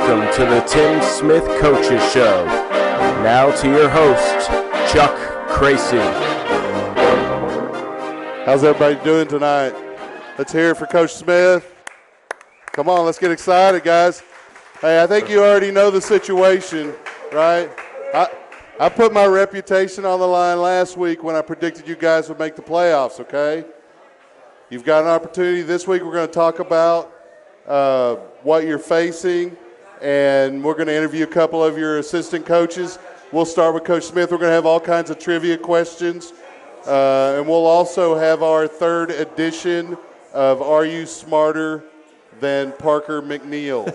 Welcome to the Tim Smith Coaches Show. Now to your host, Chuck Cracy. How's everybody doing tonight? Let's hear it for Coach Smith. Come on, let's get excited, guys. Hey, I think you already know the situation, right? I put my reputation on the line last week when I predicted you guys would make the playoffs, okay? You've got an opportunity this week. We're going to talk about what you're facing, and we're going to interview a couple of your assistant coaches. We'll start with Coach Smith. We're going to have all kinds of trivia questions, and we'll also have our third edition of Are You Smarter Than Parker McNeil?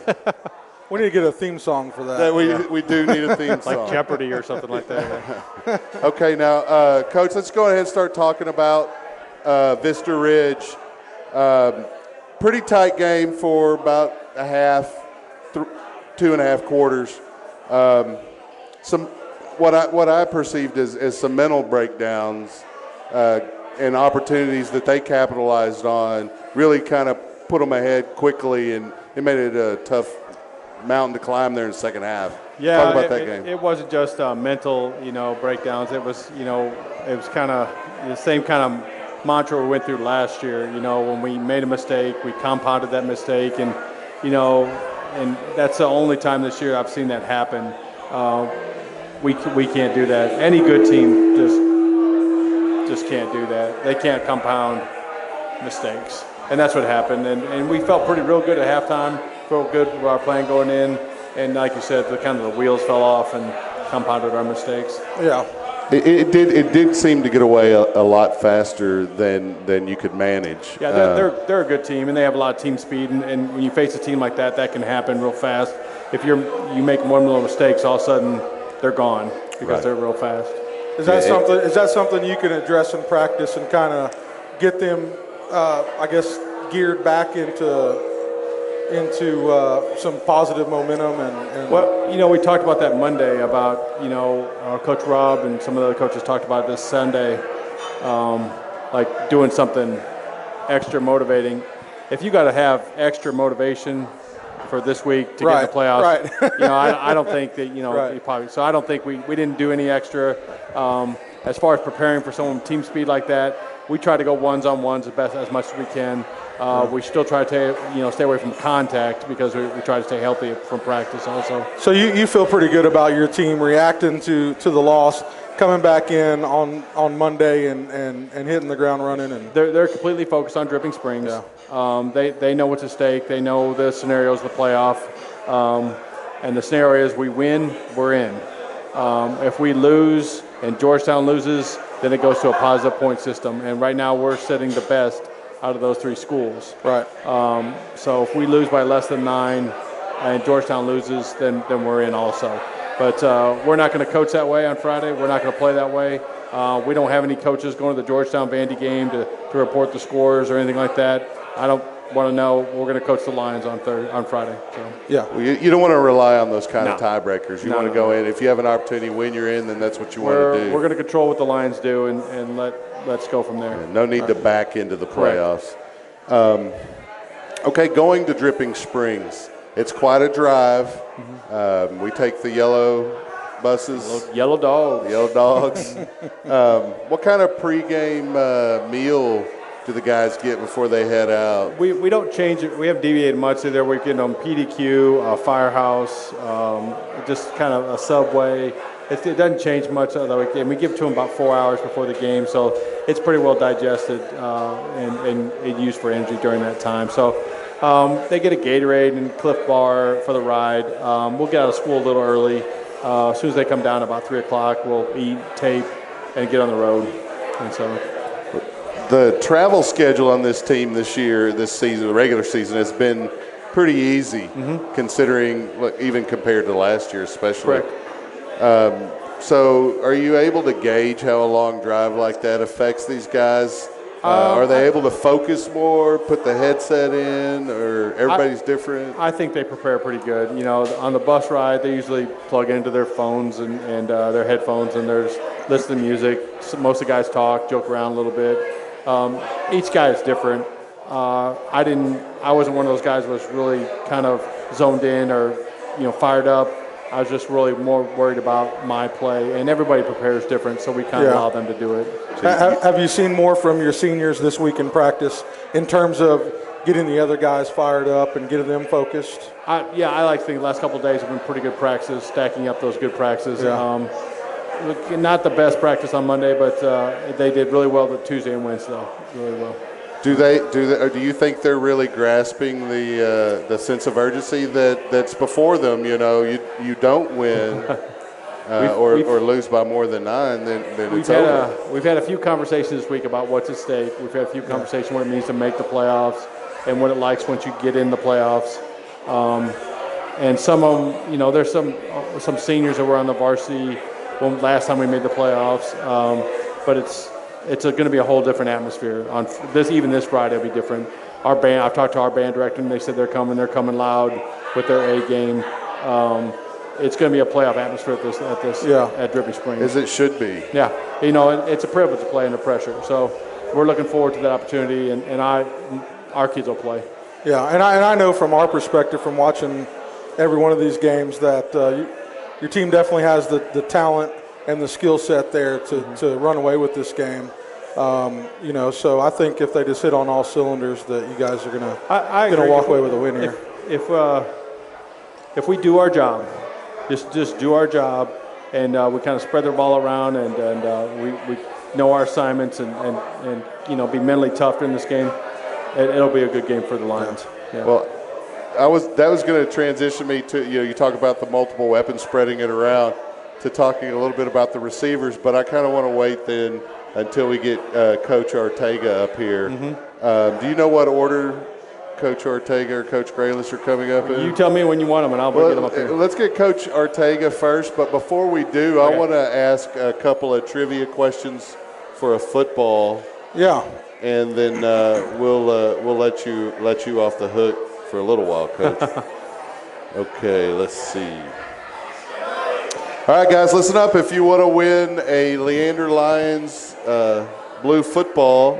We need to get a theme song for that. We do need a theme song. Like Jeopardy or something like that. Okay, now, Coach, let's go ahead and start talking about Vista Ridge. Pretty tight game for about a half, 2.5 quarters. What I perceived as some mental breakdowns and opportunities that they capitalized on really kind of put them ahead quickly, and it made it a tough mountain to climb there in the second half. Yeah, talk about that game. It wasn't just mental, breakdowns. It was, it was kind of the same kind of mantra we went through last year. When we made a mistake, we compounded that mistake, and and that's the only time this year I've seen that happen. We can't do that. Any good team just can't do that. They can't compound mistakes, and that's what happened. And we felt real good at halftime. Felt good with our plan going in, and like you said, the wheels fell off and compounded our mistakes. Yeah. It did seem to get away a lot faster than you could manage. Yeah, they're a good team, and they have a lot of team speed. And when you face a team like that, that can happen real fast. If you make one little mistakes, all of a sudden they're gone because they're real fast. Is that something you can address in practice and kind of get them, geared back into some positive momentum and Well, we talked about that Monday about, our Coach Rob and some of the other coaches talked about this Sunday, like doing something extra motivating. If you got to have extra motivation for this week to get in the playoffs, I don't think that, you probably, so I don't think we didn't do any extra. As far as preparing for someone with team speed like that, we try to go ones-on-ones as much as we can. We still try to stay away from contact because we try to stay healthy from practice also. So you feel pretty good about your team reacting to the loss, coming back in on Monday and hitting the ground running. And they're completely focused on Dripping Springs. Yeah. They know what's at stake. They know the scenarios of the playoff. And the scenario is we win, we're in. If we lose and Georgetown loses, then it goes to a positive point system. And right now we're setting the best out of those three schools. Right. So if we lose by less than 9 and Georgetown loses, then we're in also. But we're not going to coach that way on Friday. We're not going to play that way. We don't have any coaches going to the Georgetown Vandy game to report the scores or anything like that. I don't want to know. We're going to coach the Lions on Friday. So. Yeah. Well, you don't want to rely on those kind of tiebreakers. You want to go in. If you have an opportunity to win, you're in, then that's what you want to do. We're going to control what the Lions do and let's go from there. Yeah, no need to back into the playoffs. Okay, going to Dripping Springs. It's quite a drive. Mm-hmm. We take the yellow buses. Yellow dogs. Yellow dogs. What kind of pregame meal do the guys get before they head out? We don't change it. We haven't deviated much. Either we're getting them PDQ, Firehouse, just kind of a Subway. It doesn't change much of the weekend. We give it to them about 4 hours before the game, so it's pretty well digested and used for energy during that time. So they get a Gatorade and Cliff Bar for the ride. We'll get out of school a little early. As soon as they come down about 3 o'clock, we'll eat, tape, and get on the road. And so the travel schedule on this team this season, the regular season, has been pretty easy, considering, even compared to last year especially. Correct. So are you able to gauge how a long drive like that affects these guys? Are they able to focus more, put the headset in, or everybody's different? I think they prepare pretty good. On the bus ride, they usually plug into their phones and their headphones, and there's listening to music. So most of the guys talk, joke around a little bit. Each guy is different. I wasn't one of those guys who was really kind of zoned in or fired up. I was just really more worried about my play, and everybody prepares different, so we kind of allow them to do it. Have you seen more from your seniors this week in practice in terms of getting the other guys fired up and getting them focused? I like to think the last couple of days have been pretty good practices, stacking up those good practices. Yeah. Not the best practice on Monday, but they did really well the Tuesday and Wednesday, really well. Do you think they're really grasping the sense of urgency that's before them? You don't win or lose by more than 9, then it's over. We've had a few conversations this week about what's at stake. We've had a few conversations what it means to make the playoffs and what it likes once you get in the playoffs. And some of them, there's some seniors that were on the varsity last time we made the playoffs, but it's going to be a whole different atmosphere on this Friday will be different. Our band, I've talked to our band director and they said they're coming loud with their A game. It's going to be a playoff atmosphere at Dripping Springs. As it should be. Yeah, it's a privilege to play under pressure. So we're looking forward to that opportunity, and our kids will play. Yeah, and I know from our perspective, from watching every one of these games, that your team definitely has the talent and the skill set there to run away with this game. So I think if they just hit on all cylinders, that you guys are gonna walk away with a win here. If we do our job, just do our job, and we kind of spread the ball around, and we know our assignments, and be mentally tough in this game, it'll be a good game for the Lions. Yeah. Well, that was going to transition me to you talk about the multiple weapons, spreading it around, to talking a little bit about the receivers, but I kind of want to wait then until we get Coach Ortega up here. Mm-hmm. Do you know what order Coach Ortega or Coach Graylis are coming up in? You tell me when you want them, and I'll get them up here. Let's get Coach Ortega first, but before we do, okay. I want to ask a couple of trivia questions for a football. Yeah. And then we'll let you off the hook for a little while, Coach. Okay, let's see. All right, guys, listen up. If you want to win a Leander Lions blue football,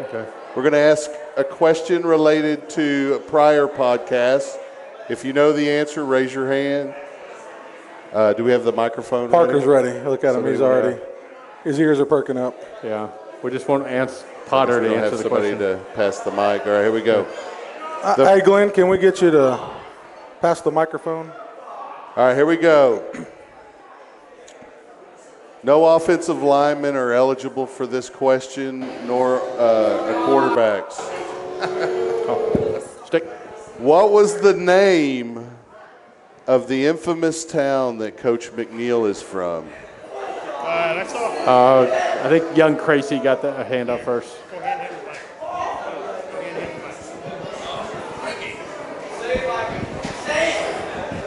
we're going to ask a question related to prior podcasts. If you know the answer, raise your hand. Do we have the microphone? Parker's ready. Look at him. He's already. His ears are perking up. Yeah. We just want to answer Potter to answer the question. To pass the mic. All right, here we go. Hey, Glenn, can we get you to pass the microphone? All right, here we go. No offensive linemen are eligible for this question, nor quarterbacks. Stick. What was the name of the infamous town that Coach McNeil is from? That's all. I think young Crazy got a hand up first. Go ahead and hit it.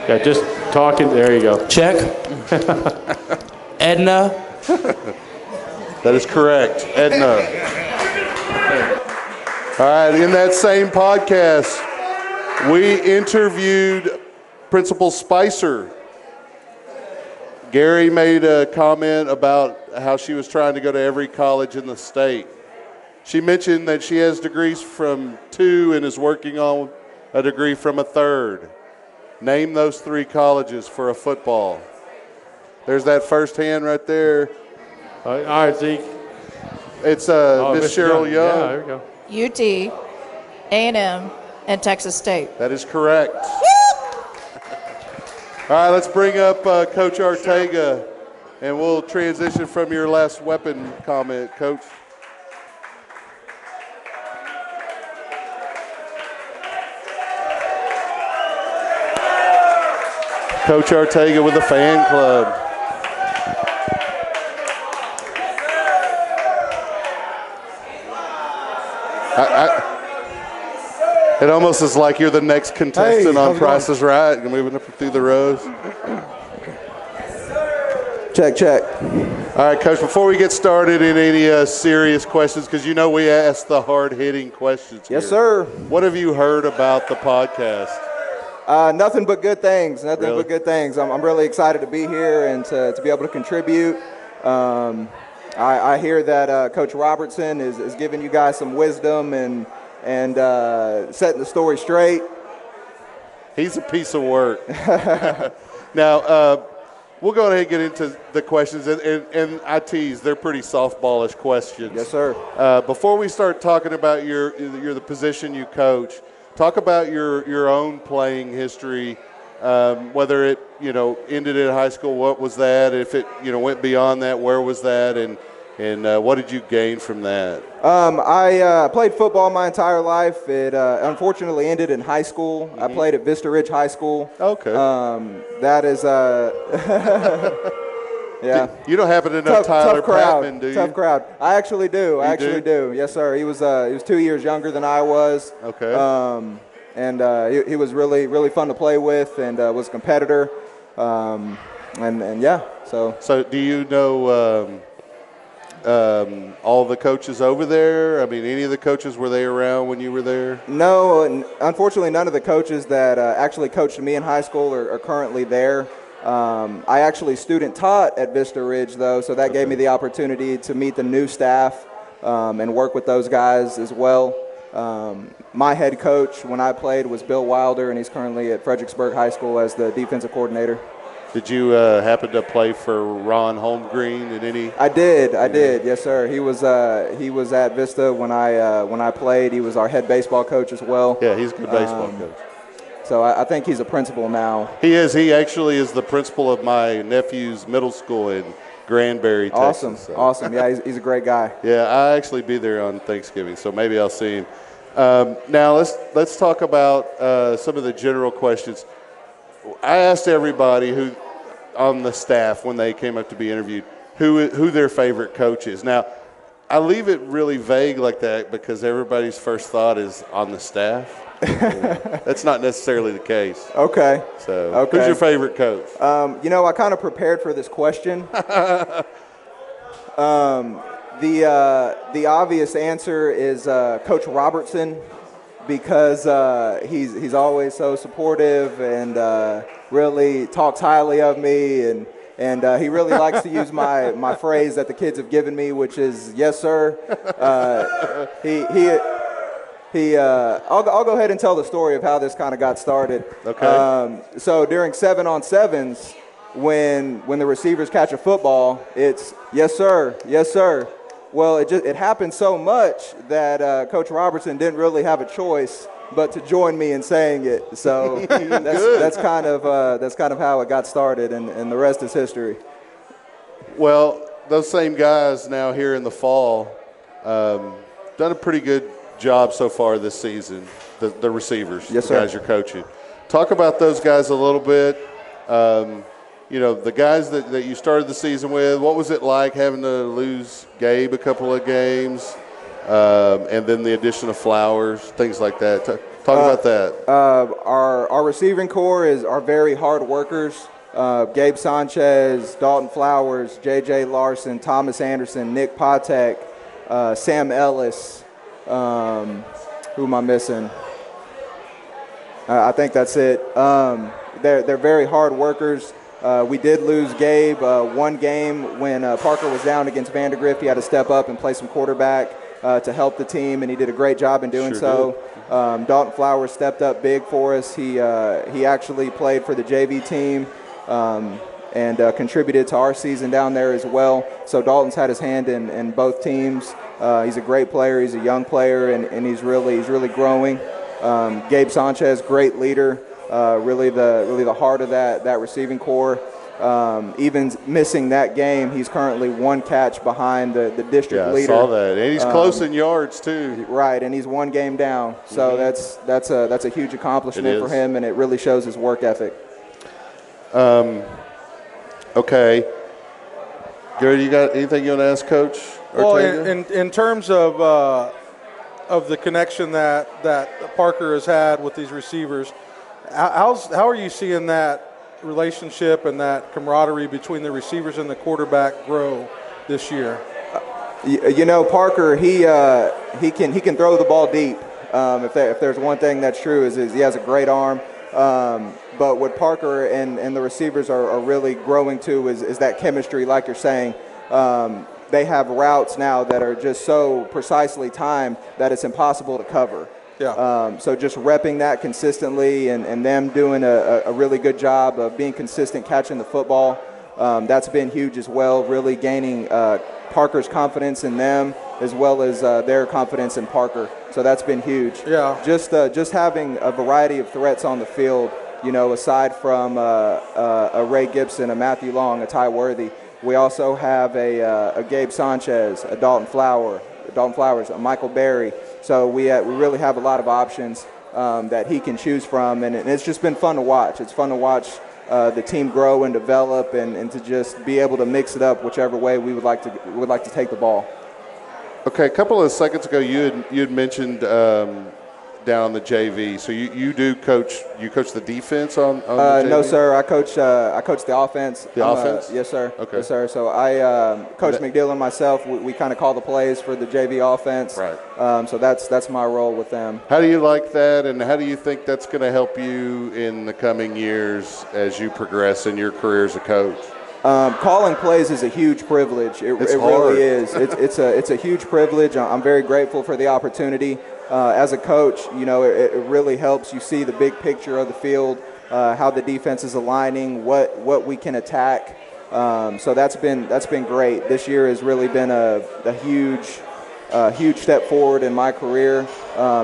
Yeah, just talking. There you go. Check. Edna. That is correct. Edna. All right, in that same podcast, we interviewed Principal Spicer. Gary made a comment about how she was trying to go to every college in the state. She mentioned that she has degrees from 2 and is working on a degree from a 3rd. Name those 3 colleges for a football. There's that first hand right there. All right, Zeke. It's Miss Cheryl Young. Yeah, there we go. UT, A&M, and Texas State. That is correct. All right, let's bring up Coach Ortega, and we'll transition from your last weapon comment, Coach. Coach Ortega with the fan club. It almost is like you're the next contestant on Price is Right, moving up through the rows. Check. All right, Coach, before we get started in any serious questions, because we ask the hard-hitting questions Yes, here. sir. What have you heard about the podcast? Nothing but good things. I'm really excited to be here and to be able to contribute. I hear that Coach Robertson is giving you guys some wisdom and setting the story straight. He's a piece of work. Now, we'll go ahead and get into the questions, and I tease, they're pretty softballish questions. Yes, sir. Before we start talking about the position you coach, talk about your own playing history, whether it ended at high school. What was that? If it went beyond that, where was that? And what did you gain from that? I played football my entire life. It unfortunately ended in high school. I played at Vista Ridge High School. Okay. That is, yeah. You don't happen to know Tyler tough crowd, Patman, do you? Tough crowd. I actually do. I do? do. Yes, sir. He was 2 years younger than I was. Okay. And he was really fun to play with, and was a competitor. And yeah. So do you know? All the coaches over there? I mean, any of the coaches, were they around when you were there? No, unfortunately, none of the coaches that actually coached me in high school are currently there. I actually student taught at Vista Ridge, though, so that gave me the opportunity to meet the new staff and work with those guys as well. My head coach when I played was Bill Wilder, and he's currently at Fredericksburg High School as the defensive coordinator. Did you happen to play for Ron Holmgreen in any? I did. Yes, sir. He was at Vista when I played. He was our head baseball coach as well. Yeah, he's a good baseball coach. So I think he's a principal now. He is. He actually is the principal of my nephew's middle school in Granbury, Texas. Awesome. So. Awesome. Yeah, he's a great guy. Yeah, I'll actually be there on Thanksgiving, so maybe I'll see him. Now let's talk about some of the general questions. I asked everybody who on the staff when they came up to be interviewed who their favorite coach is. Now, I leave it really vague like that because everybody's first thought is on the staff. That's not necessarily the case. Okay. So, who's your favorite coach? I kind of prepared for this question. The obvious answer is Coach Robertson, because he's always so supportive and really talks highly of me, and he really likes to use my phrase that the kids have given me, which is yes, sir. I'll go ahead and tell the story of how this kind of got started. Okay. So during 7-on-7s, when the receivers catch a football, it's yes, sir, yes, sir. Well, it happened so much that Coach Robertson didn't really have a choice but to join me in saying it. So that's kind of how it got started, and the rest is history. Well, those same guys now here in the fall done a pretty good job so far this season. The receivers, yes, the guys you're coaching. Talk about those guys a little bit. The guys that you started the season with, what was it like having to lose Gabe a couple of games, and then the addition of Flowers, things like that? Talk about that. Our receiving core are very hard workers. Gabe Sanchez, Dalton Flowers, J.J. Larson, Thomas Anderson, Nick Patek, Sam Ellis. Who am I missing? I think that's it. They're very hard workers. We did lose Gabe one game when Parker was down against Vandergrift. He had to step up and play some quarterback to help the team, and he did a great job in doing so. Dalton Flowers stepped up big for us. He actually played for the JV team and contributed to our season down there as well. So Dalton's had his hand in both teams. He's a great player. He's a young player, and he's really growing. Gabe Sanchez, great leader. Really the heart of that receiving core. Even missing that game, he's currently one catch behind the district leader. Yeah, I saw that, and he's close in yards too. Right, and he's one game down. So that's a huge accomplishment for him, and it really shows his work ethic. Okay, Gary, you got anything you want to ask Coach Ortega? Well, in terms of the connection that Parker has had with these receivers. How are you seeing that relationship and that camaraderie between the receivers and the quarterback grow this year? Parker, he can throw the ball deep. If there's one thing that's true is he has a great arm. But what Parker and the receivers are really growing to is that chemistry, like you're saying. They have routes now that are just so precisely timed that it's impossible to cover. Yeah. So just repping that consistently and them doing a really good job of being consistent catching the football, that's been huge as well, really gaining Parker's confidence in them as well as their confidence in Parker. So that's been huge. Yeah. Just having a variety of threats on the field, aside from a Ray Gibson, a Matthew Long, a Ty Worthy, we also have a Gabe Sanchez, a Dalton Flowers, a Michael Berry. So we really have a lot of options that he can choose from, and it's just been fun to watch. It's fun to watch the team grow and develop, and to just be able to mix it up whichever way we would like to take the ball. Okay, a couple of seconds ago, you had mentioned down on the JV. So you do coach. You coach the defense on the JV? No, sir. I coach the offense. The offense? Yes, sir. Okay. Yes, sir. So I Coach McDill and myself, we kind of call the plays for the JV offense. Right. So that's my role with them. How do you like that, and how do you think that's going to help you in the coming years as you progress in your career as a coach? Calling plays is a huge privilege. It really is. It's a huge privilege. I'm very grateful for the opportunity. As a coach, it really helps you see the big picture of the field, how the defense is aligning, what we can attack. So that's been great. This year has really been a huge step forward in my career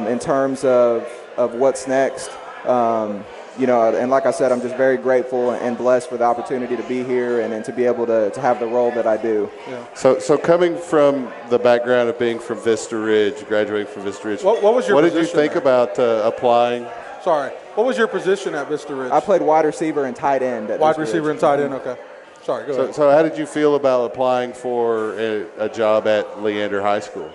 in terms of what's next. And like I said, I'm just very grateful and blessed for the opportunity to be here and to be able to have the role that I do. Yeah. So coming from the background of being from Vista Ridge, graduating from Vista Ridge, what was your what did you position think there? about applying? Sorry. What was your position at Vista Ridge? I played wide receiver and tight end at wide Vista receiver Ridge. and tight end. Okay. Sorry. Go ahead. So how did you feel about applying for a job at Leander High School?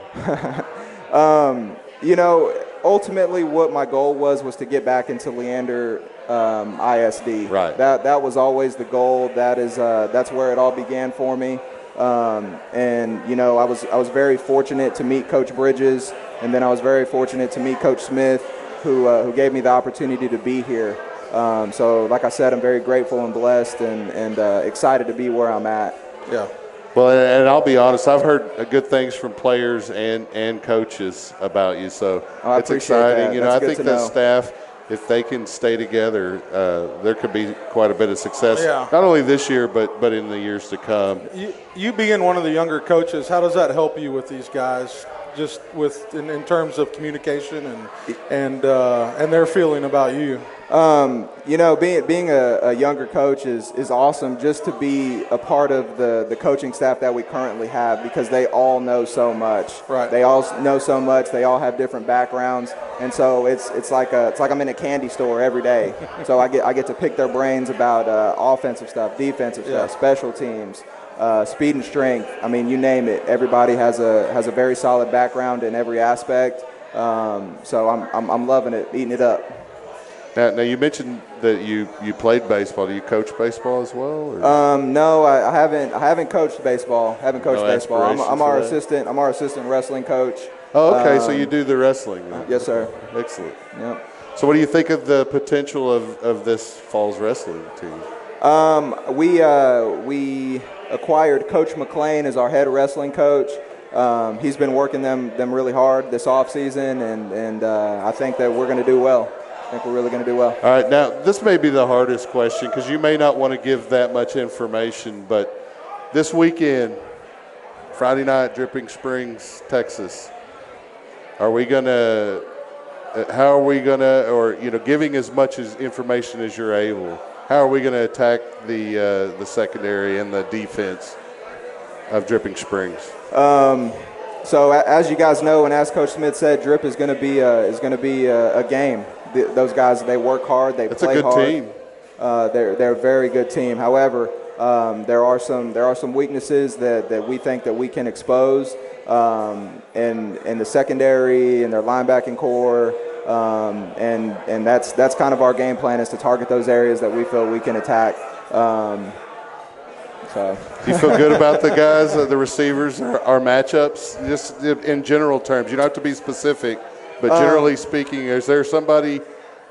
Ultimately what my goal was to get back into Leander ISD. Right. That was always the goal. That's where it all began for me. I was very fortunate to meet Coach Bridges, and then I was very fortunate to meet Coach Smith, who gave me the opportunity to be here. So like I said, I'm very grateful and blessed and excited to be where I'm at. Yeah. Well, and I'll be honest, I've heard good things from players and coaches about you, so it's exciting. That. I think the staff, if they can stay together, there could be quite a bit of success, Yeah. not only this year but in the years to come. You being one of the younger coaches, how does that help you with these guys, just in terms of communication and their feeling about you? Being a younger coach is awesome, just to be a part of the coaching staff that we currently have, because they all know so much. Right. They all know so much. They all have different backgrounds, and so it's like I'm in a candy store every day. So I get to pick their brains about offensive stuff, defensive stuff, special teams, speed and strength. I mean, you name it. Everybody has a very solid background in every aspect. So I'm loving it, eating it up. Now you mentioned that you played baseball. Do you coach baseball as well? Or? No, I haven't coached baseball. I'm our assistant. I'm our assistant wrestling coach. Oh, okay. So you do the wrestling. Yes, sir. Excellent. Yep. So what do you think of the potential of this fall's wrestling team? We acquired Coach McLean as our head wrestling coach. He's been working them really hard this off season, and I think that we're going to do well. I think we're really going to do well. All right, now this may be the hardest question because you may not want to give that much information, but this weekend, Friday night, Dripping Springs, Texas, are we going to, how are we going to, or, giving as much information as you're able, how are we going to attack the secondary and the defense of Dripping Springs? So as you guys know, and as Coach Smith said, Drip is going to be a game. Those guys, they work hard, they play hard. It's a good team. They're a very good team. However, there are some weaknesses that we think that we can expose in the secondary and their linebacking core, and that's kind of our game plan, is to target those areas that we feel we can attack. So. Do you feel good about the guys, the receivers, our matchups, just in general terms? You don't have to be specific, but generally speaking, is there somebody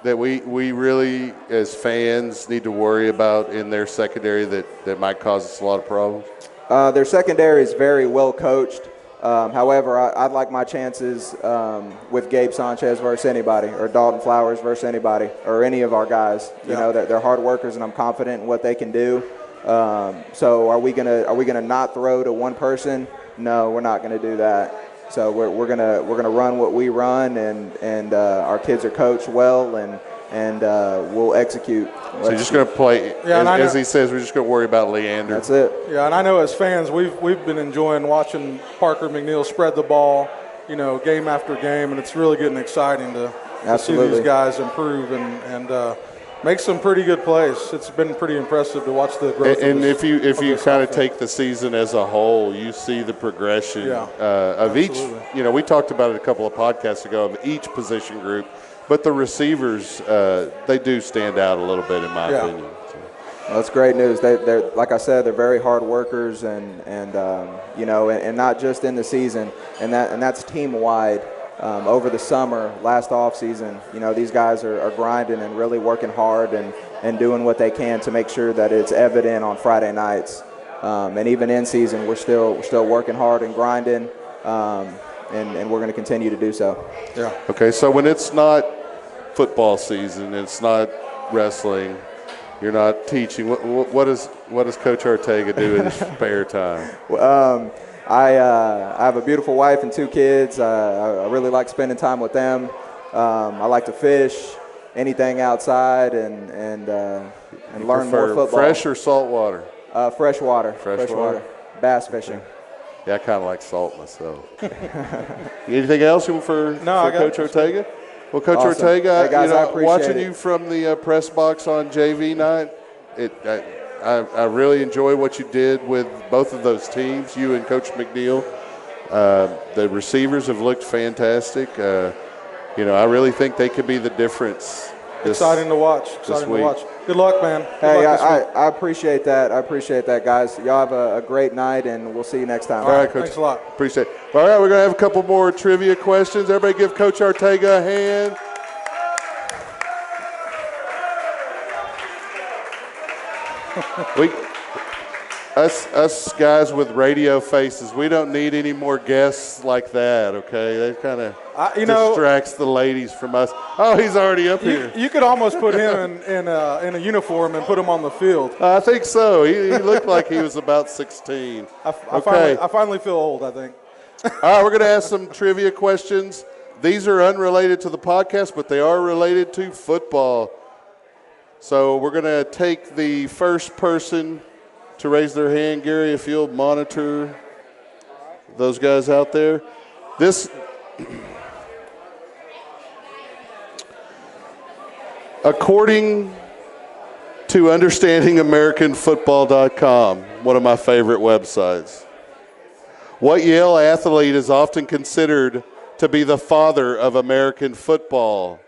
that we really, as fans, need to worry about in their secondary that might cause us a lot of problems? Their secondary is very well coached. However, I'd like my chances with Gabe Sanchez versus anybody, or Dalton Flowers versus anybody, or any of our guys. You know, they're hard workers, and I'm confident in what they can do. So are we gonna not throw to one person? No, we're not gonna do that. So we're gonna run what we run, and our kids are coached well, and we'll execute. So you're just going to play, as he says, we're just going to worry about Leander. That's it. Yeah, and I know as fans, we've been enjoying watching Parker McNeil spread the ball, you know, game after game, and it's really getting exciting to see these guys improve and make some pretty good plays. It's been pretty impressive to watch the growth. And if you kind of take the season as a whole, you see the progression of each. You know, we talked about it a couple of podcasts ago of each position group. But the receivers, they do stand out a little bit, in my opinion. So. Well, that's great news. They're like I said, they're very hard workers, and you know, and not just in the season, and that's team wide. Over the summer, last off season, you know, these guys are grinding and really working hard and doing what they can to make sure that it's evident on Friday nights. And even in season, we're still working hard and grinding, and we're going to continue to do so. Yeah. Okay, so when it's not football season, it's not wrestling, you're not teaching. What does Coach Ortega do in his spare time? I have a beautiful wife and 2 kids. I really like spending time with them. I like to fish, anything outside, and learn more football. Fresh or salt water? Fresh water. Fresh water. Bass fishing. Yeah, I kind of like salt myself. Anything else for Coach Ortega? Well, Coach Ortega, hey guys, watching you from the press box on JV night, I really enjoy what you did with both of those teams, you and Coach McNeil. The receivers have looked fantastic. You know, I really think they could be the difference. Exciting to watch. Good luck, man. Hey, I appreciate that. I appreciate that, guys. Y'all have a great night, and we'll see you next time. All right, Coach. Thanks a lot. Appreciate it. All right, we're going to have a couple more trivia questions. Everybody give Coach Ortega a hand. Us guys with radio faces, we don't need any more guests like that, okay? That kind of distracts the ladies from us. Oh, he's already up here. You could almost put him in a uniform and put him on the field. I think so. He looked like he was about 16. I finally feel old, I think. All right, we're going to ask some trivia questions. These are unrelated to the podcast, but they are related to football. So we're going to take the first person to raise their hand. Gary, if you'll monitor those guys out there. This, according to understandingamericanfootball.com, one of my favorite websites, what Yale athlete is often considered to be the father of American football?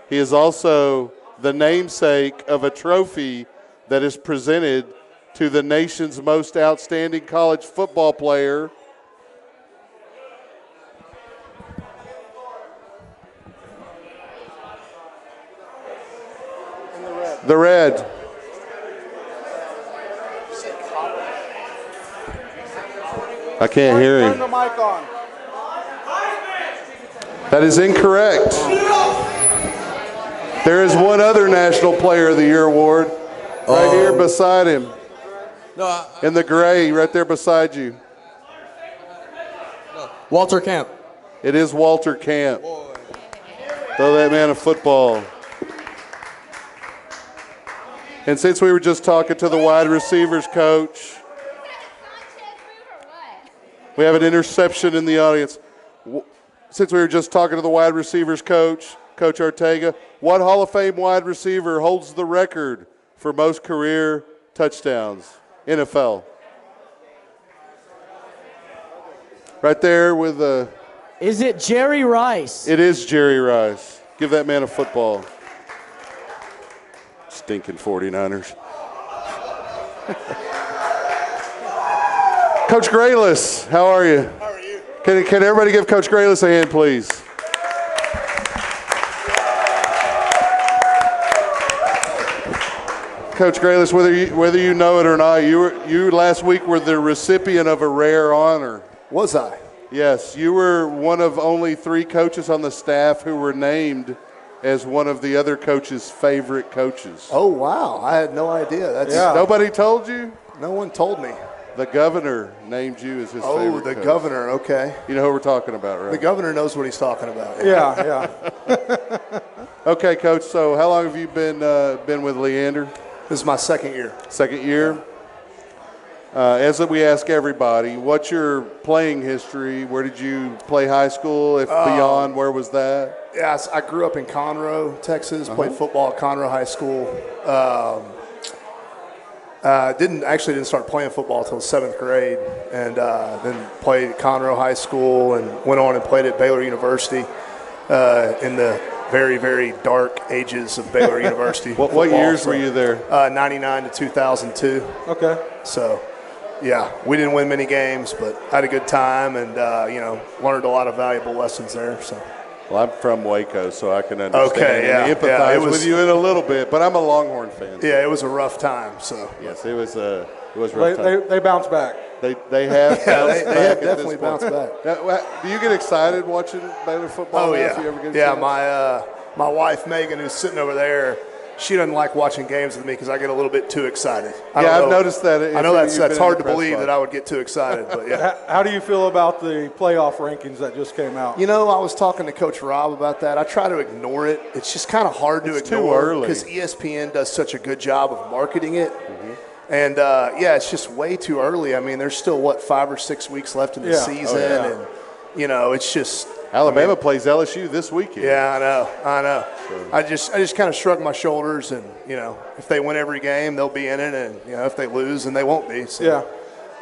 He is also the namesake of a trophy that is presented to the nation's most outstanding college football player. The red. I can't hear him. Turn the mic on. That is incorrect. There is one other National Player of the Year award right here beside him. In the gray, right there beside you. Walter Camp. It is Walter Camp. Throw that man a football. And since we were just talking to the wide receivers coach, we have an interception in the audience. Since we were just talking to the wide receivers coach, Coach Ortega, what Hall of Fame wide receiver holds the record for most career touchdowns? NFL. Right there with the... Is it Jerry Rice? It is Jerry Rice. Give that man a football. Stinking 49ers. Coach Grayless, how are you? How are you? Can everybody give Coach Grayless a hand, please? Coach Grayless, whether you know it or not, you last week were the recipient of a rare honor. Was I? Yes, you were one of only 3 coaches on the staff who were named as one of the other coach's favorite coaches. Oh, wow. I had no idea. Nobody told you? No one told me. The governor named you as his favorite Oh, the coach. governor. Okay. You know who we're talking about, right? The governor knows what he's talking about. Yeah. Okay, Coach, so how long have you been with Leander? This is my second year. Second year? As we ask everybody, what's your playing history? Where did you play high school? If beyond, where was that? Yes, I grew up in Conroe, Texas. Played football at Conroe High School. Didn't start playing football until 7th grade, and then played at Conroe High School and went on and played at Baylor University in the very, very dark ages of Baylor University. What years were you there? 99 to 2002. Okay. So, yeah, we didn't win many games, but had a good time and, learned a lot of valuable lessons there. So. Well, I'm from Waco, so I can understand and empathize with you in a little bit, but I'm a Longhorn fan. Yeah, it was a rough time. So yes, it was a rough time. They bounced back. They have they have definitely bounced back. Do you get excited watching Baylor football? Oh, now, yeah. if you ever get a yeah, chance? my wife, Megan, who's sitting over there, she doesn't like watching games with me because I get a little bit too excited. I've noticed that. I know that's hard to believe that I would get too excited, but yeah. How do you feel about the playoff rankings that just came out? I was talking to Coach Rob about that. I try to ignore it. It's just kind of hard to ignore because ESPN does such a good job of marketing it. Mm-hmm. And, it's just way too early. I mean, there's still, 5 or 6 weeks left in the season. And, it's just – Alabama plays LSU this weekend. Yeah, I know. So. I just kind of shrug my shoulders, and if they win every game, they'll be in it, and if they lose, then they won't be. So,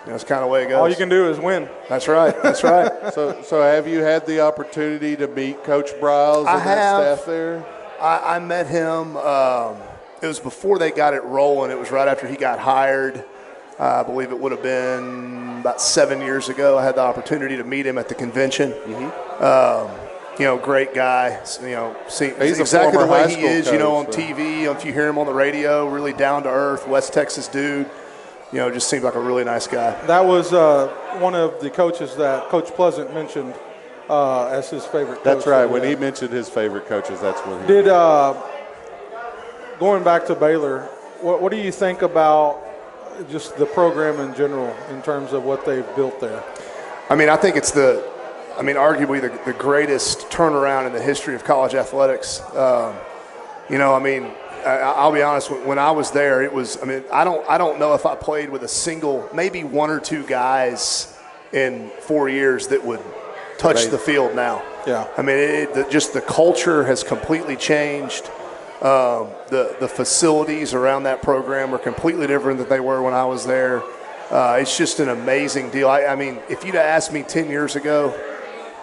it's kind of the way it goes. All you can do is win. That's right. So have you had the opportunity to meet Coach Briles and that staff there? I met him. It was before they got it rolling. It was right after he got hired. I believe it would have been about 7 years ago. I had the opportunity to meet him at the convention. Mm-hmm. Great guy. He's exactly the way he is, on TV. If you hear him on the radio, really down to earth, West Texas dude. Just seems like a really nice guy. That was one of the coaches that Coach Pleasant mentioned as his favorite coach. That's right. When he mentioned his favorite coaches, that's what he did. Going back to Baylor, what do you think about just the program in general in terms of what they've built there? I think it's arguably the greatest turnaround in the history of college athletics. I'll be honest, when I was there, it was, I don't know if I played with a single, maybe 1 or 2 guys in 4 years that would touch the field now. Yeah. Just the culture has completely changed. The facilities around that program are completely different than they were when I was there. It's just an amazing deal. If you'd have asked me 10 years ago,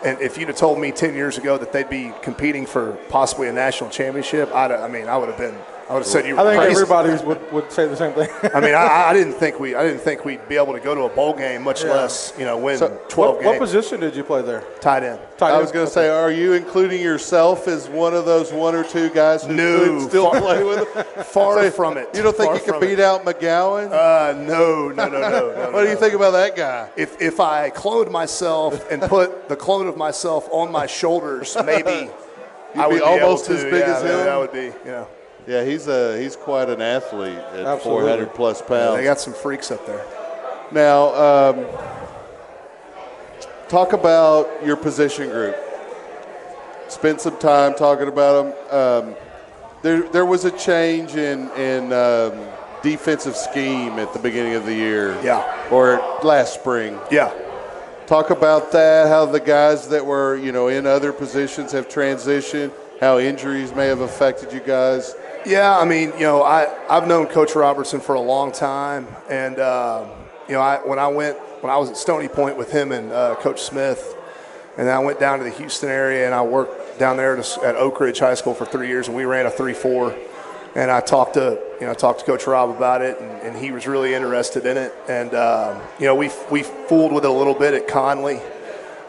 and if you'd have told me 10 years ago that they'd be competing for possibly a national championship, I would have said you were crazy. I think crazy. everybody would say the same thing. I didn't think we'd be able to go to a bowl game, much less win 12 games. What position did you play there? Tight end. I was going to say, are you including yourself as one of those 1 or 2 guys who could still play with them? Far from it. You don't think you could beat out McGowan? No. What do you think about that guy? If I cloned myself and put the clone of myself on my shoulders, maybe I would be almost as big as him. That would be, Yeah, he's quite an athlete at 400-plus pounds. Yeah, they got some freaks up there. Now, talk about your position group. Spent some time talking about them. There was a change in defensive scheme at the beginning of the year. Yeah. Or last spring. Yeah. Talk about that, how the guys that were, in other positions have transitioned, how injuries may have affected you guys. Yeah, I've known Coach Robertson for a long time, and when I was at Stony Point with him and Coach Smith, and then I went down to the Houston area and I worked down there at Oak Ridge High School for 3 years, and we ran a 3-4. And I talked to Coach Rob about it, and he was really interested in it. And we fooled with it a little bit at Conley,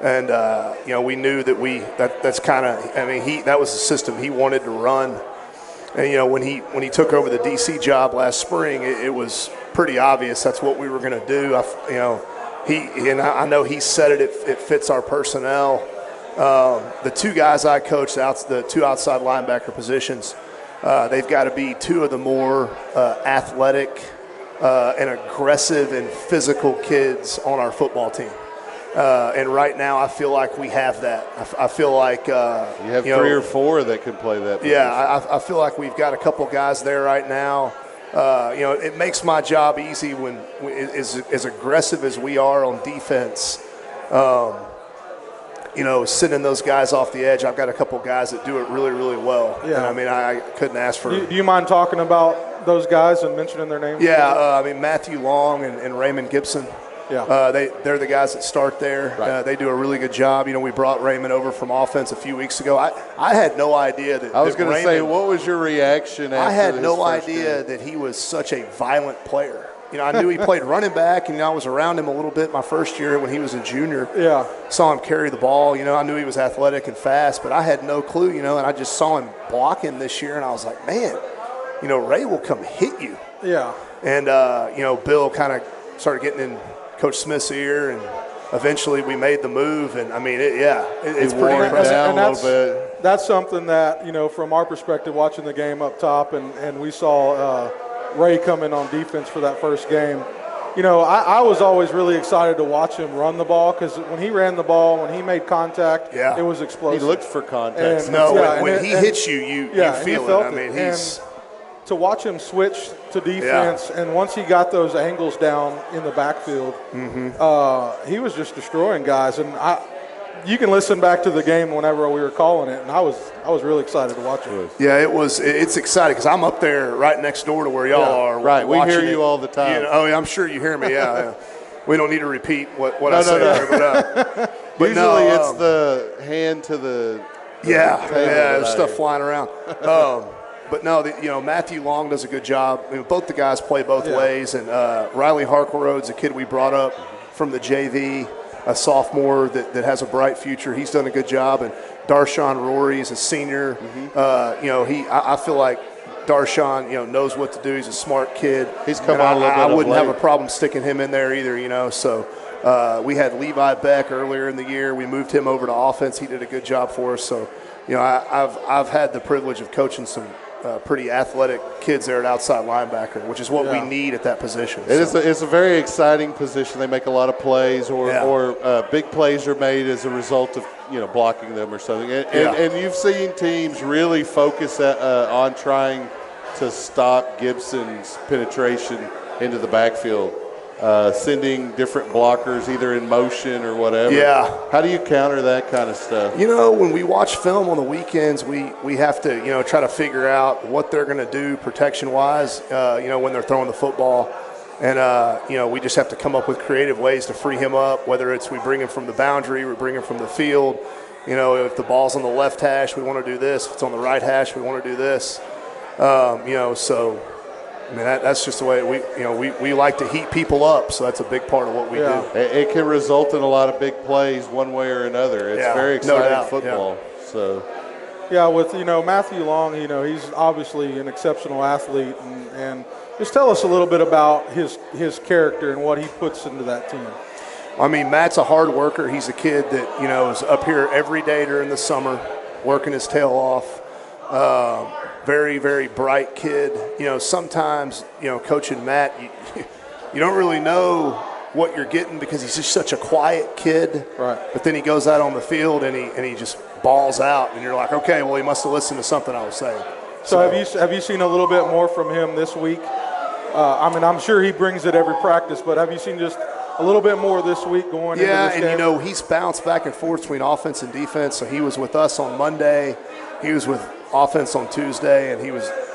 and we knew that that's kind of that was the system he wanted to run. And when he took over the DC job last spring, it was pretty obvious that's what we were going to do. I know he said it fits our personnel. The two guys I coach, the two outside linebacker positions, they've got to be two of the more athletic and aggressive and physical kids on our football team. And right now, I feel like we have that. I feel like you have 3 or 4 that can play that position. Yeah, I feel like we've got a couple guys there right now. It makes my job easy when as aggressive as we are on defense. Sending those guys off the edge, I've got a couple guys that do it really, really well. Yeah. And, I couldn't ask for. Do you mind talking about those guys and mentioning their names? Yeah, Matthew Long and Raymond Gibson. Yeah. They're the guys that start there. Right. They do a really good job. We brought Raymond over from offense a few weeks ago. I had no idea that. I was going to say, what was your reaction after I had no first idea game? that he was such a violent player. I knew he played running back, and I was around him a little bit my first year when he was in junior. Yeah. Saw him carry the ball. I knew he was athletic and fast, but I had no clue, and I just saw him blocking this year, and I was like, man, Ray will come hit you. Yeah. And, Bill kind of started getting in Coach Smith's ear, and eventually we made the move, and, it's pretty impressive. Down a little bit. That's something that, from our perspective, watching the game up top, and we saw Ray come in on defense for that first game. I was always really excited to watch him run the ball because when he ran the ball, when he made contact, it was explosive. He looked for contact. When he hits you, you feel it. He's – to watch him switch to defense, and once he got those angles down in the backfield, he was just destroying guys. And you can listen back to the game whenever we were calling it, and I was really excited to watch it. Yeah, it's exciting because I'm up there right next door to where y'all are. Right, we hear you all the time. I'm sure you hear me. Yeah. We don't need to repeat what I say there, but usually it's the hand to the table there's stuff flying around. But no, Matthew Long does a good job. Both the guys play both ways, and Riley Harkleroad's a kid we brought up from the JV, a sophomore that has a bright future. He's done a good job, and Darshawn Rory is a senior. I feel like Darshawn, knows what to do. He's a smart kid. He's come on a little bit. I wouldn't have a problem sticking him in there either. So we had Levi Beck earlier in the year. We moved him over to offense. He did a good job for us. So I've had the privilege of coaching some pretty athletic kids there at outside linebacker, which is what we need at that position. It's a very exciting position. They make a lot of plays, or big plays are made as a result of blocking them or something. And you've seen teams really focus on trying to stop Gibson's penetration into the backfield, sending different blockers either in motion or whatever. Yeah. How do you counter that kind of stuff? When we watch film on the weekends, we have to, try to figure out what they're going to do protection-wise, when they're throwing the football. And, we just have to come up with creative ways to free him up, whether it's we bring him from the boundary, we bring him from the field. If the ball's on the left hash, we want to do this. If it's on the right hash, we want to do this. So – that's just the way we like to heat people up, so that's a big part of what we do. It can result in a lot of big plays one way or another. It's very exciting football. Yeah. So, with Matthew Long, he's obviously an exceptional athlete, and just tell us a little bit about his character and what he puts into that team. Matt's a hard worker. He's a kid that is up here every day during the summer, working his tail off. Very, very bright kid. Sometimes, coaching Matt, you don't really know what you're getting because he's just such a quiet kid. Right. But then he goes out on the field and he just balls out, and you're like, okay, well, he must have listened to something I was saying. So have you seen a little bit more from him this week? I'm sure he brings it every practice, but have you seen just a little bit more this week going into this game? And he's bounced back and forth between offense and defense. So he was with us on Monday. He was with offense on Tuesday, and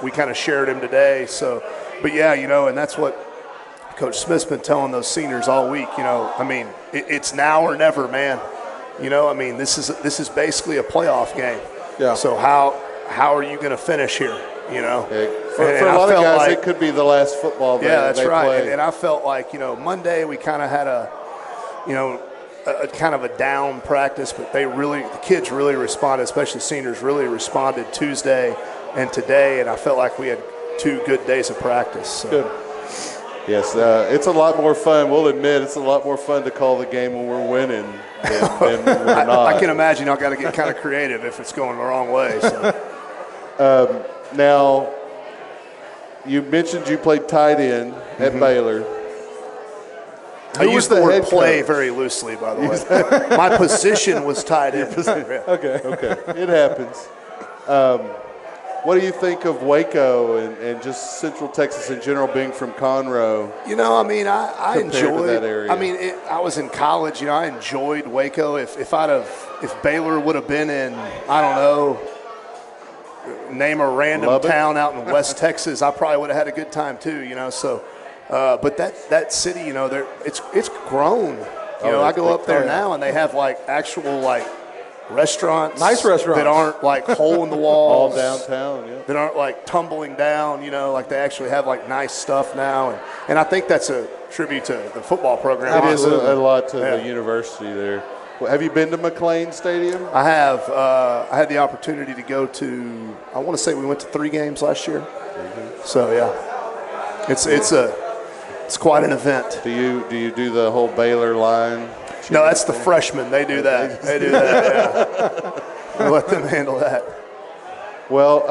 we kind of shared him today. So, but and that's what Coach Smith's been telling those seniors all week. It's now or never, man. This is basically a playoff game. Yeah. So how are you going to finish here? For a lot of guys, it could be the last football game. Yeah, that's right. Play. And I felt like Monday we kind of had a kind of a down practice, but the kids really responded, especially seniors really responded Tuesday and today, and I felt like we had 2 good days of practice. So. Good. Yes, it's a lot more fun. We'll admit it's a lot more fun to call the game when we're winning than when we're not. I can imagine y'all got to get kind of creative if it's going the wrong way. So. Now, you mentioned you played tight end at Baylor. I use the word play very loosely, by the way. My position was tight end. Okay. It happens. What do you think of Waco and just Central Texas in general, being from Conroe? You know, I mean, I enjoyed that area. I mean, I was in college. You know, I enjoyed Waco. If Baylor would have been in, I don't know, name a random Lubbock? town out in West Texas, I probably would have had a good time too. You know, so. But that city, you know, it's grown. You know, I go up there now and they have like actual like restaurants, nice restaurants that aren't like hole in the walls, all downtown, yeah, that aren't like tumbling down. You know, like they actually have like nice stuff now, and I think that's a tribute to the football program. It is a lot to the university there. Well, have you been to McLean Stadium? I have. I had the opportunity to go to. I want to say we went to 3 games last year. So yeah, it's quite an event. Do you do the whole Baylor line? No, that's the freshmen. They do that. They do that, yeah. Let them handle that. Well,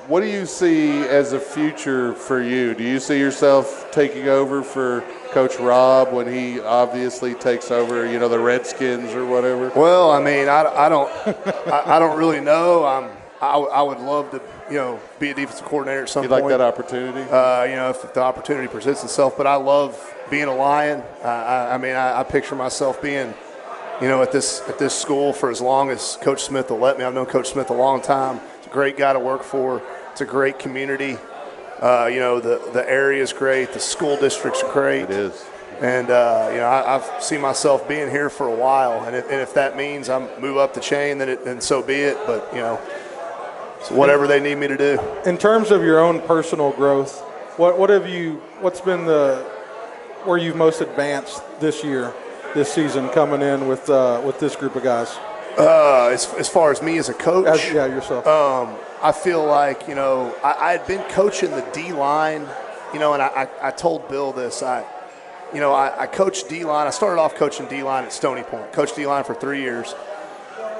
what do you see as a future for you? Do you see yourself taking over for Coach Rob when he obviously takes over, you know, the Redskins or whatever? Well, I mean, I don't really know. I would love to, you know, be a defensive coordinator at some point. You'd like that opportunity? You know, if the opportunity presents itself. But I love being a Lion. I mean, I picture myself being, you know, at this school for as long as Coach Smith will let me. I've known Coach Smith a long time. He's a great guy to work for. It's a great community. You know, the area is great. The school district's great. It is. And, you know, I've seen myself being here for a while. And if that means I move up the chain, then so be it. But, you know, so whatever they need me to do. In terms of your own personal growth, what's been where you've most advanced this season coming in with this group of guys? As far as me as a coach? Yourself. I feel like, you know, I had been coaching the D-line, you know, and I told Bill this. I coached D-line. I started off coaching D-line at Stony Point. Coached D-line for 3 years.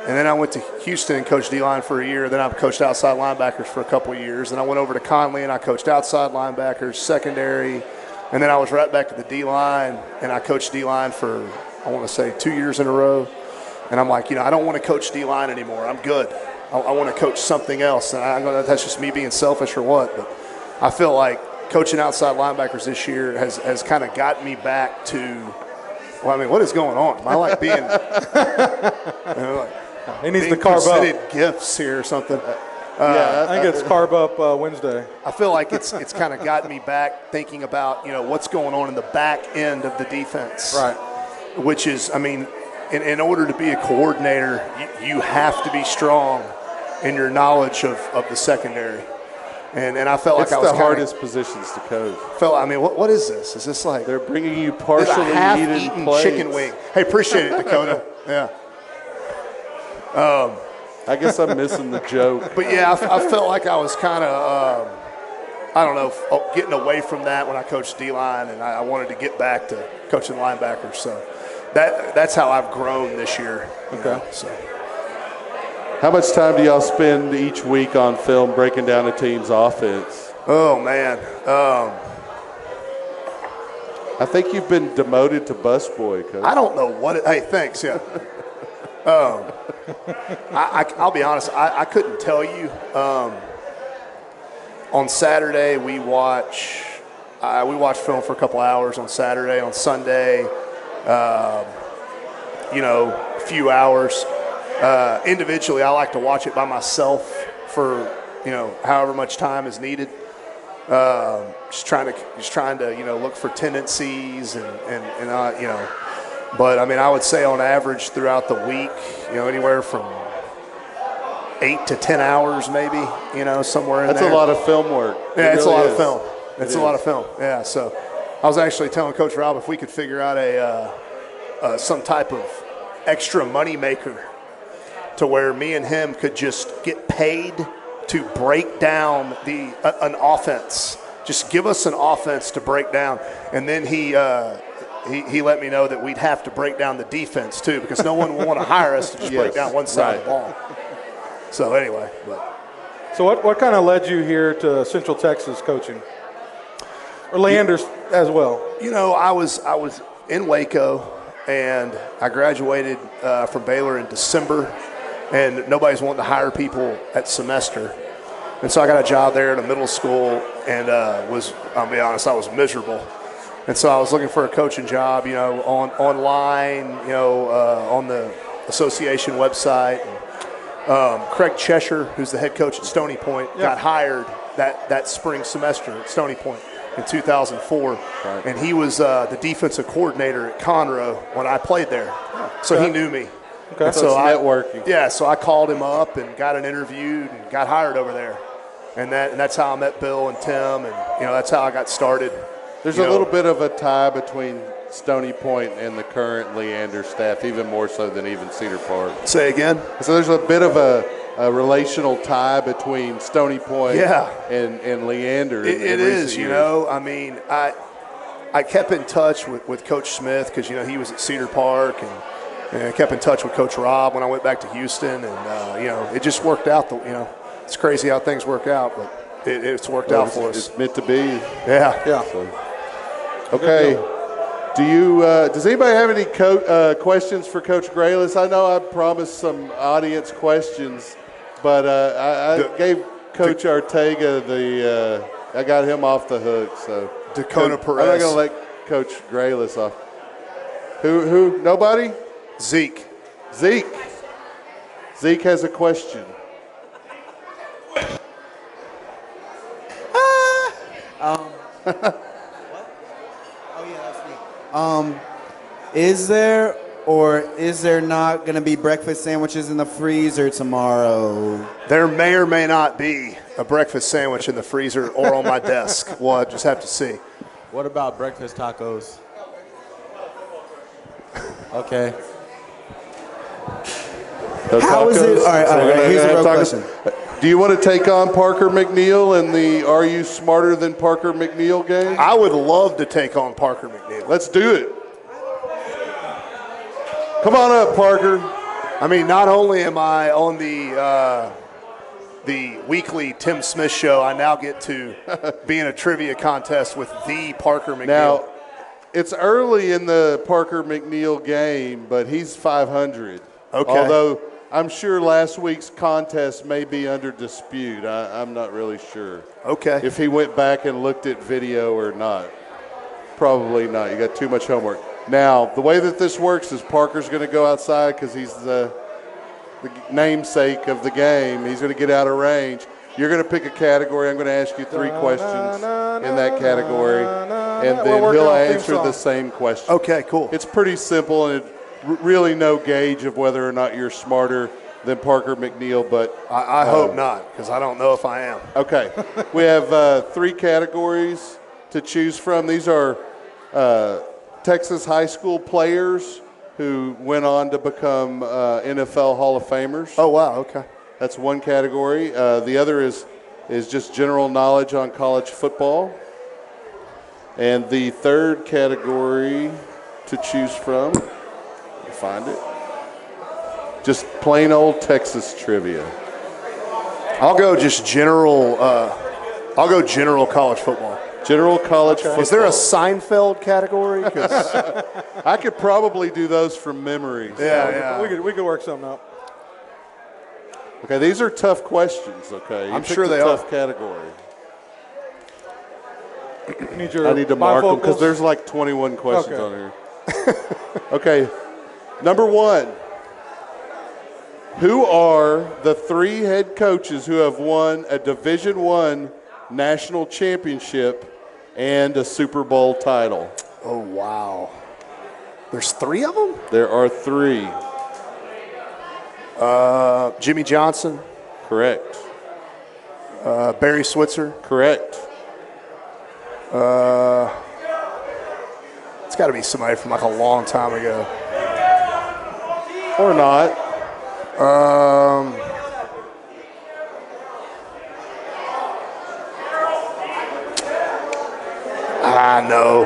And then I went to Houston and coached D-line for a year. Then I coached outside linebackers for a couple of years. Then I went over to Conley and I coached outside linebackers, secondary. And then I was right back to the D-line, and I coached D-line for, I want to say, 2 years in a row. And I'm like, you know, I don't want to coach D-line anymore. I'm good. I want to coach something else. And I don't know if that's just me being selfish or what, but I feel like coaching outside linebackers this year has kind of gotten me back to, well, I mean, what is going on? Am I like being, you know, like, he needs to carb up. Gifts here or something. I think it's Carb Up Wednesday. I feel like it's kind of gotten me back thinking about, you know, what's going on in the back end of the defense. Right. Which is, I mean, in order to be a coordinator, you have to be strong in your knowledge of the secondary. And I felt like I was the hardest positions to coach. I mean, what is this? Is this like they're bringing you partially half-eaten plates. chicken wing? Hey, appreciate it, Dakota. Yeah. I guess I'm missing the joke. But yeah, I felt like I was kind of, I don't know, getting away from that when I coached D-line, and I wanted to get back to coaching linebackers. So that's how I've grown this year. Okay. So. How much time do y'all spend each week on film breaking down a team's offense? Oh, man. I think you've been demoted to busboy, Coach. I don't know what – hey, thanks, yeah. I'll be honest, I couldn't tell you. On Saturday, we watch film for a couple hours on Saturday. On Sunday, you know, a few hours. Individually, I like to watch it by myself for, you know, however much time is needed. Just trying to, you know, look for tendencies and you know. But, I mean, I would say on average throughout the week, you know, anywhere from 8 to 10 hours maybe, you know, somewhere in there. That's a lot of film work. Yeah, it's a lot of film. It's a lot of film, yeah. So I was actually telling Coach Rob if we could figure out some type of extra money maker to where me and him could just get paid to break down an offense Just give us an offense to break down. And then he let me know that we'd have to break down the defense too, because no one will want to hire us to just break down one side of the ball. So anyway, So what kind of led you here to Central Texas coaching? Or Leander as well? You know, I was in Waco, and I graduated from Baylor in December, and nobody's wanting to hire people at semester. And so I got a job there in a middle school, and I'll be honest, I was miserable. And so I was looking for a coaching job, you know, online, you know, on the association website. Craig Cheshire, who's the head coach at Stony Point, got hired that spring semester at Stony Point in 2004. Right. And he was the defensive coordinator at Conroe when I played there. So he knew me. Okay. So networking. Yeah, so I called him up and got an interview and got hired over there. And that's how I met Bill and Tim, and, you know, that's how I got started. There's a little bit of a tie between Stony Point and the current Leander staff, even more so than even Cedar Park. Say again? So there's a bit of a relational tie between Stony Point and Leander. It is, you know. I mean, I kept in touch with Coach Smith because, you know, he was at Cedar Park, and I kept in touch with Coach Rob when I went back to Houston, and, you know, it just worked out. You know, it's crazy how things work out, but it's worked out for us. It's meant to be. Yeah. So. Okay. Does anybody have any questions for Coach Graylis? I know I promised some audience questions, but I gave Coach Ortega I got him off the hook. So Dakota Perez. I'm not going to let Coach Graylis off. Who? Nobody? Zeke. Zeke has a question. Is there or is there not going to be breakfast sandwiches in the freezer tomorrow? There may or may not be a breakfast sandwich in the freezer or on my desk. We'll just have to see. What about breakfast tacos? Okay. How is it? All right. Here's a real question. Do you want to take on Parker McNeil in the Are You Smarter Than Parker McNeil game? I would love to take on Parker McNeil. Let's do it. Come on up, Parker. I mean, not only am I on the weekly Tim Smith show, I now get to be in a trivia contest with the Parker McNeil. Now, it's early in the Parker McNeil game, but he's 500. Okay. Although I'm sure last week's contest may be under dispute. I'm not really sure. Okay. If he went back and looked at video or not. Probably not. You got too much homework. Now, the way that this works is Parker's going to go outside because he's the namesake of the game. He's going to get out of range. You're going to pick a category. I'm going to ask you 3 questions in that category, and then he'll answer the same question. Okay, cool. It's pretty simple, and really no gauge of whether or not you're smarter than Parker McNeil, but I hope not, because I don't know if I am. Okay. We have 3 categories to choose from. These are Texas high school players who went on to become NFL Hall of Famers. Oh, wow, okay. That's one category. The other is just general knowledge on college football. And the third category to choose from, find it, just plain old Texas trivia. I'll go just general. I'll go general college football. General college football. Is there a Seinfeld category? I could probably do those from memory. Yeah. We could work something out. Okay, these are tough questions, okay? I'm sure they are. Tough category. I need to mark them because there's like 21 questions on here. Okay, number 1. Who are the 3 head coaches who have won a Division I national championship and a Super Bowl title? Oh, wow. There's 3 of them? There are 3. Jimmy Johnson. Correct. Barry Switzer. Correct. It's got to be somebody from like a long time ago. Or not. I know.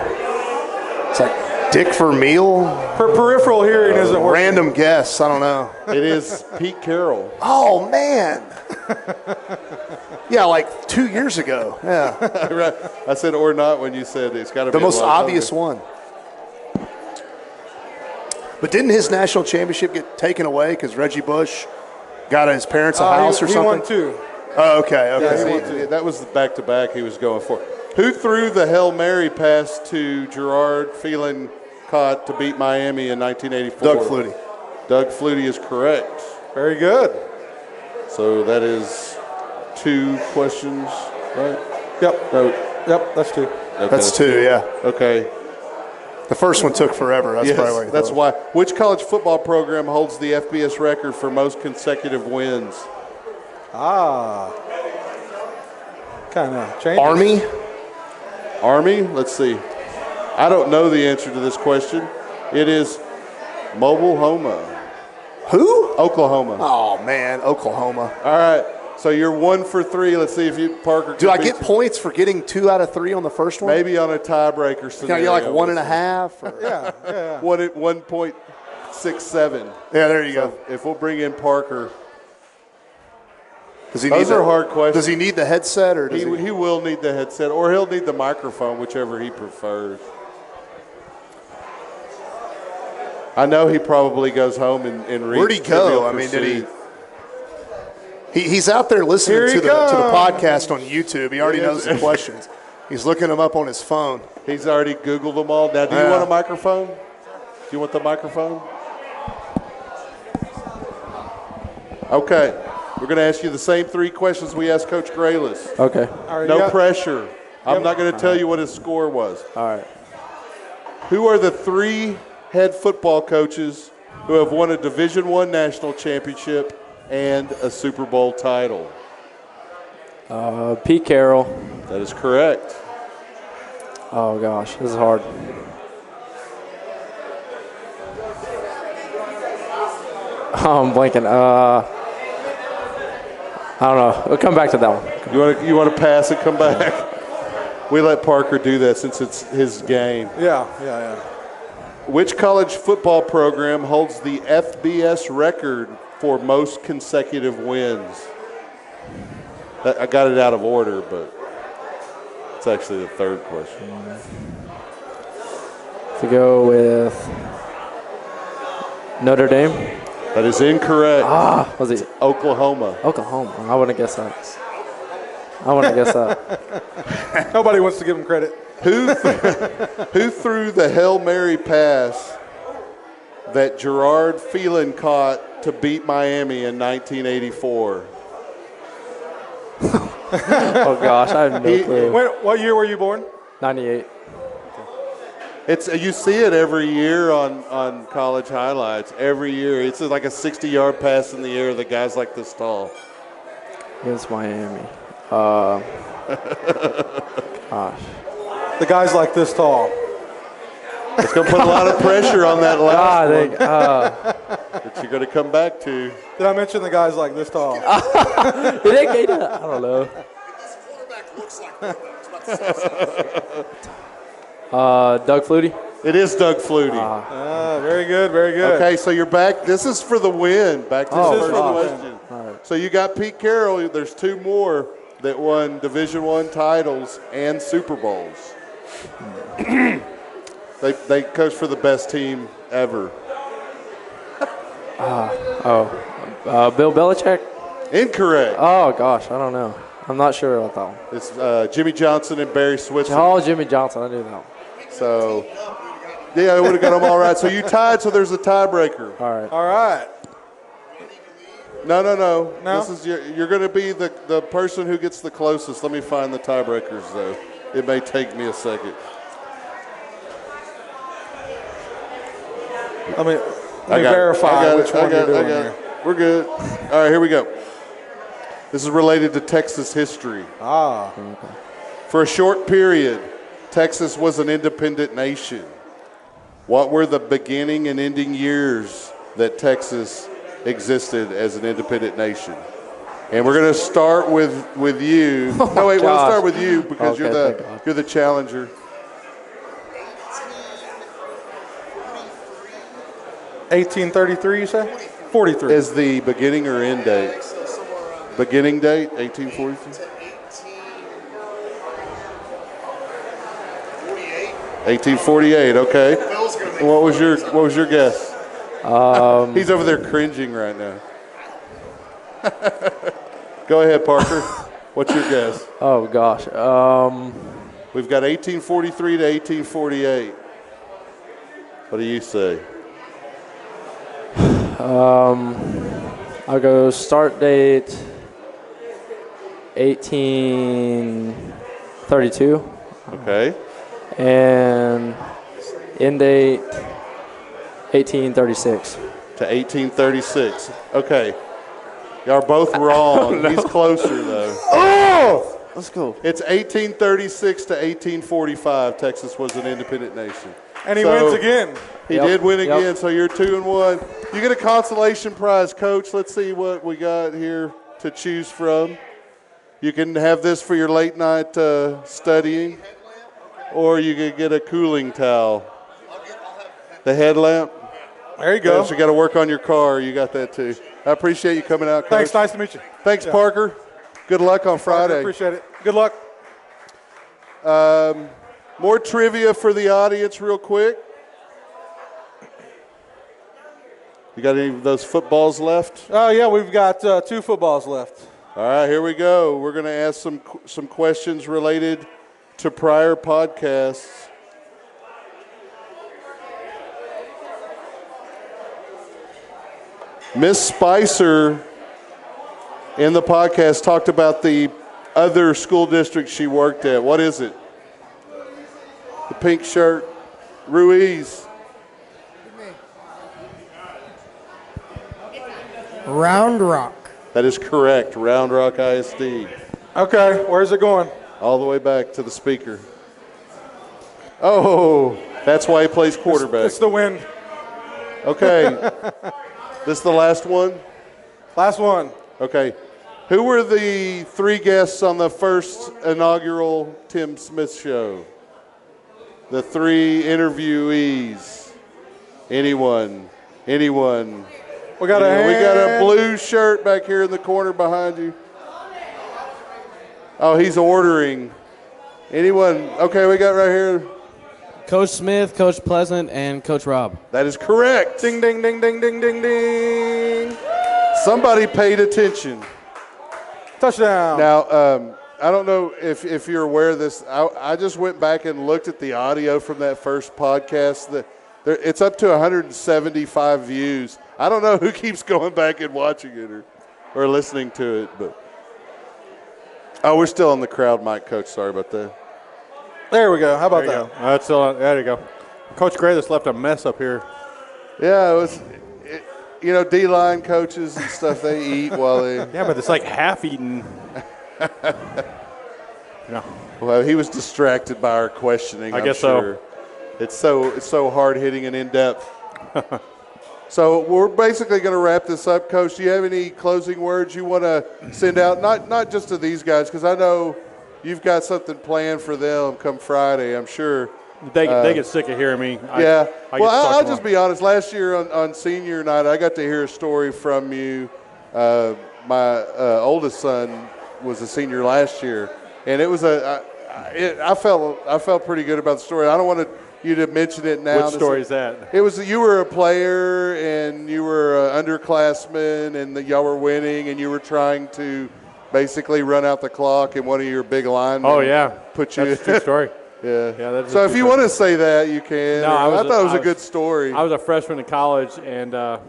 It's like Dick Vermeil. Peripheral hearing isn't working. Random guess. I don't know. It is Pete Carroll. Oh, man. Yeah, like 2 years ago. Yeah. Right. I said or not when you said it's got to be The most obvious one. But didn't his national championship get taken away because Reggie Bush got his parents a house or something? He won two. Oh, okay. Yeah, that was the back-to-back he was going for. Who threw the Hail Mary pass to Gerard Phelan caught to beat Miami in 1984? Doug Flutie. Doug Flutie is correct. Very good. So that is 2 questions, right? Yep. No. Yep, that's 2. Okay, That's 2, yeah. Okay. The first one took forever. That's probably why. That's why. Which college football program holds the FBS record for most consecutive wins? Kind of changes. Army? Army? Let's see. I don't know the answer to this question. It is Mobilehoma. Who? Oklahoma. Oh, man, Oklahoma. All right. So you're 1 for 3. Let's see if you, Parker. Do I get points for getting 2 out of 3 on the first one? Maybe on a tiebreaker scenario. Can I get like 1.5? Yeah. 1.67. Yeah, there you go. If we'll bring in Parker. Does he Those need are hard questions. Does he need the headset or does he will need the headset, or he'll need the microphone, whichever he prefers. I know he probably goes home and reads. Where'd he go? I mean, did he? He's out there listening to the podcast on YouTube. He already knows the questions. He's looking them up on his phone. He's already Googled them all. Now, do you want a microphone? Do you want the microphone? Okay. We're going to ask you the same 3 questions we asked Coach Graylis. Okay. No pressure. I'm not going to tell you what his score was. All right. Who are the 3 head football coaches who have won a Division I national championship and a Super Bowl title? Pete Carroll. That is correct. Oh, gosh. This is hard. I'm blanking. I don't know. We'll come back to that one. You want to pass and come back? We let Parker do that since it's his game. Yeah. Which college football program holds the FBS record for most consecutive wins? I got it out of order, but it's actually the 3rd question. To go with Notre Dame. That is incorrect. Was it Oklahoma? Oklahoma. I wouldn't guess that. Nobody wants to give him credit. Who threw the Hail Mary pass that Gerard Phelan caught to beat Miami in 1984? Oh, gosh. I have no clue. What year were you born? 98. You see it every year on college highlights. Every year. It's like a 60-yard pass in the air. The guy's like this tall. Against Miami. Gosh. The guy's like this tall. It's going to put a lot of pressure on that last one that you're going to come back to. Did I mention the guy's like this tall? I don't know. Doug Flutie. It is Doug Flutie. Very good. Okay, so you're back. This is for the win. Back to the first question. Right. So you got Pete Carroll. There's 2 more that won Division I titles and Super Bowls. They coached for the best team ever. Bill Belichick? Incorrect. Oh, gosh. I don't know. I'm not sure about that one. It's Jimmy Johnson and Barry Switzer. Oh, Jimmy Johnson. I knew that one. So, yeah, I would have got them all right. So you tied, so there's a tiebreaker. All right. No. This is you're going to be the person who gets the closest. Let me find the tiebreakers, though. It may take me a second. Let me verify which one you're doing here. We're good. All right, here we go. This is related to Texas history. For a short period, Texas was an independent nation. What were the beginning and ending years that Texas existed as an independent nation? And we're going to start with you. No, wait, we'll start with you because you're the challenger. 1833, you say? 43. Is the beginning or end date? Beginning date, 1843? 1848, okay. What was your guess? He's over there cringing right now. Go ahead, Parker. What's your guess? Oh, gosh. We've got 1843 to 1848. What do you say? I'll go start date 1832. Okay. And end date 1836. To 1836. Okay. Y'all are both wrong. He's closer, though. Oh! Let's go. It's 1836 to 1845. Texas was an independent nation. And he wins again. He did win again, so you're 2-1. You get a consolation prize, Coach. Let's see what we got here to choose from. You can have this for your late night studying, or you could get a cooling towel. The headlamp. There you go. So you got to work on your car. You got that too. I appreciate you coming out, Coach. Thanks. Nice to meet you. Thanks, Parker. Good luck on Friday. Parker, appreciate it. Good luck. More trivia for the audience real quick. You got any of those footballs left? Oh, yeah, we've got 2 footballs left. All right, here we go. We're going to ask some questions related to prior podcasts. Miss Spicer in the podcast talked about the other school district she worked at. What is it? The pink shirt. Ruiz. Round Rock. That is correct. Round Rock ISD. Okay, where's it going? All the way back to the speaker. Oh, that's why he plays quarterback. It's the win. Okay. This is the last one? Last one. Okay. Who were the 3 guests on the first inaugural Tim Smith show? The 3 interviewees. Anyone? We got a blue shirt back here in the corner behind you. Oh, he's ordering. Anyone? Okay, we got right here. Coach Smith, Coach Pleasant, and Coach Rob. That is correct. Ding, ding, ding, ding, ding, ding, ding. Somebody paid attention. Touchdown. Now, I don't know if you're aware of this. I just went back and looked at the audio from that first podcast. It's up to 175 views. I don't know who keeps going back and watching it or listening to it, but we're still on the crowd mic, Coach. Sorry about that. There we go. How about that? That's still on. There you go. Coach Gray just left a mess up here. Yeah, it was. D-line coaches and stuff, they eat while they. Yeah, but it's like half eaten. No. Well, he was distracted by our questioning. I guess so. It's so hard hitting and in depth. So we're basically going to wrap this up, Coach. Do you have any closing words you want to send out? Not just to these guys, because I know you've got something planned for them come Friday. I'm sure they get sick of hearing me. I'll just be honest. Last year on senior night, I got to hear a story from you. My oldest son was a senior last year, and it was I felt pretty good about the story. I don't want you to mention it now. What story is that? It was you were a player and you were an underclassman, and y'all were winning, and you were trying to basically run out the clock, and one of your big linemen. Oh yeah, put you. That's a true story. Yeah. That's so if you want to say that, you can. No, I thought it was a good story. I was a freshman in college, and I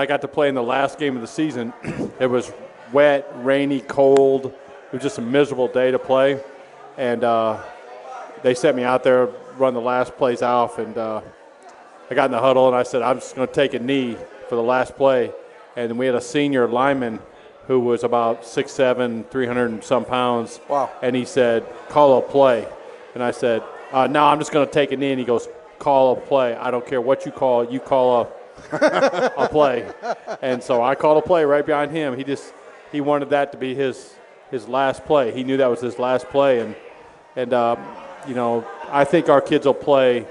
got to play in the last game of the season. It was wet, rainy, cold. It was just a miserable day to play, and they sent me out there, run the last plays off, and I got in the huddle, and I said, I'm just going to take a knee for the last play. And then we had a senior lineman who was about 6'7", 300 and some pounds. Wow. And he said, call a play. And I said, no, I'm just going to take a knee. And he goes, call a play. I don't care what you call a play. And so I called a play right behind him. He wanted that to be his last play. He knew that was his last play. And I think our kids will play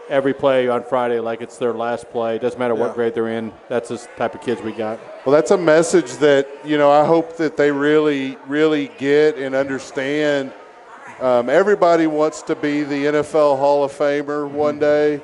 every play on Friday like it's their last play. It doesn't matter what grade they're in. That's the type of kids we got. Well, that's a message that, I hope that they really, really get and understand. Everybody wants to be the NFL Hall of Famer one day.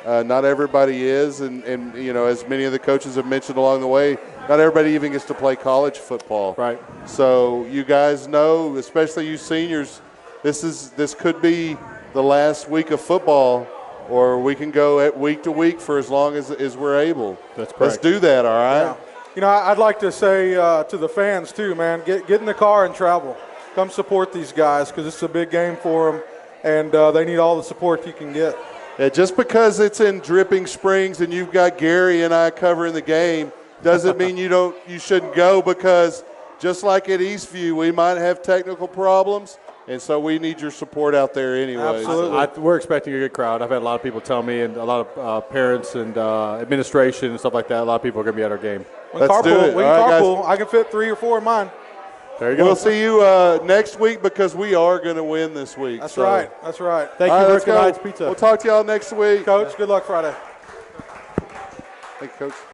Not everybody is, and as many of the coaches have mentioned along the way, not everybody even gets to play college football. Right. So you guys know, especially you seniors, this could be the last week of football, or we can go at week to week for as long as we're able. That's correct. Let's do that, all right? Yeah. I'd like to say to the fans too, man, get in the car and travel. Come support these guys because it's a big game for them, and they need all the support you can get. Yeah, just because it's in Dripping Springs and you've got Gary and I covering the game doesn't mean you shouldn't go, because just like at Eastview, we might have technical problems, and so we need your support out there anyway. Absolutely. We're expecting a good crowd. I've had a lot of people tell me, and a lot of parents and administration and stuff like that. A lot of people are going to be at our game. Let's do it. We can carpool. I can fit 3 or 4 in mine. There you go. We'll see you next week, because we are going to win this week. That's right. That's right. Thank you for tonight's pizza. We'll talk to y'all next week. Coach, good luck Friday. Thank you, Coach.